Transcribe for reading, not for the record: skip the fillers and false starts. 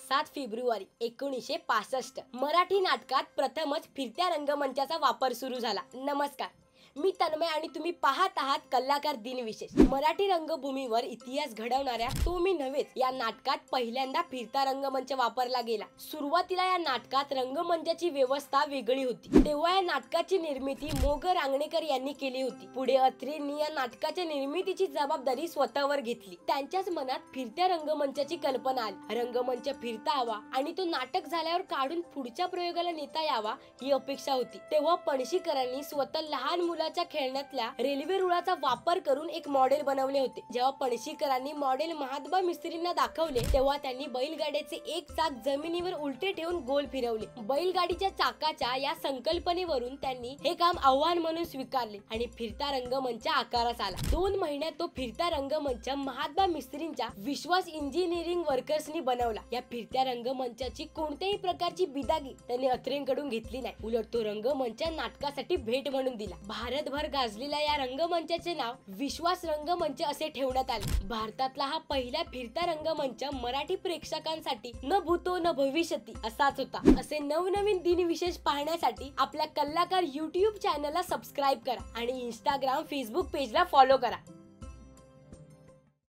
7 February 1965 Marathi नाटकात प्रथमच फिरत्या रंगमंचाचा वापर सुरू झाला। नमस्कार, मी तन्मय आणि तुम्ही पाहत आहात कलाकार दिन विशेष। मराठी रंगभूमीवर इतिहास घडवणाऱ्या तो मी नव्हेच या नाटकात पहिल्यांदा फिरता रंगमंच वापरला गेला। सुरुवातीला या नाटकात रंगमंचाची व्यवस्था वेगळी होती। तेव्हा या नाटकाची निर्मिती मोग रांगणेकर यांनी केली होती। पुढे अत्रेंनी या नाटकाच्या निर्मितीची जबाबदारी स्वतःवर घेतली। त्यांच्याच मनात फिरत्या रंगमंचाची कल्पना आली। रंगमंच फिरता हवा आणि तो नाटक झाल्यावर काढून पुढच्या प्रयोगाला नेता यावा ही अपेक्षा होती। तेव्हा पणशीकरांनी स्वतः लहान मुलाच्या खेळण्यातल्या रेल्वे रुळाचा वापर करून एक मॉडेल बनवले होते। जेव्हा पणशीकरांनी मॉडेल महात्मा मिस्त्रींना दाखवले तेव्हा त्यांनी बैलगाड्याचे एक चाक जमिनीवर उलटे ठेवून गोल फिरवले। बैलगाडीच्या चाकाच्या या संकल्पनेवरून त्यांनी हे काम आव्हान म्हणून स्वीकारले आणि फिरता रंगमंच आकारास आला। 2 महिन्यात तो फिरता रंगमंच महात्मा मिस्त्रींच्या विश्वास इंजिनिअरिंग वर्कर्सनी बनवला। या फिरत्या रंगमंचाची कोणत्याही प्रकारची बिदागी त्यांनी अत्रेंकडून घेतली नाही। उलट तो रंगमंच नाटकासाठी भेट म्हणून दिला। भारतभर गाजलेल्या या रंगमंचाचे नाव विश्वास रंगमंच असे ठेवण्यात आले। भारतातला हा पहिला फिरता रंगमंच मराठी प्रेक्षकांसाठी न भूतो न भविष्यती असाच होता। असे नवनवीन दिन विशेष पाहण्यासाठी आपल्या कलाकार YouTube चॅनलला सबस्क्राइब करा आणि Instagram, Facebook पेजला फॉलो करा।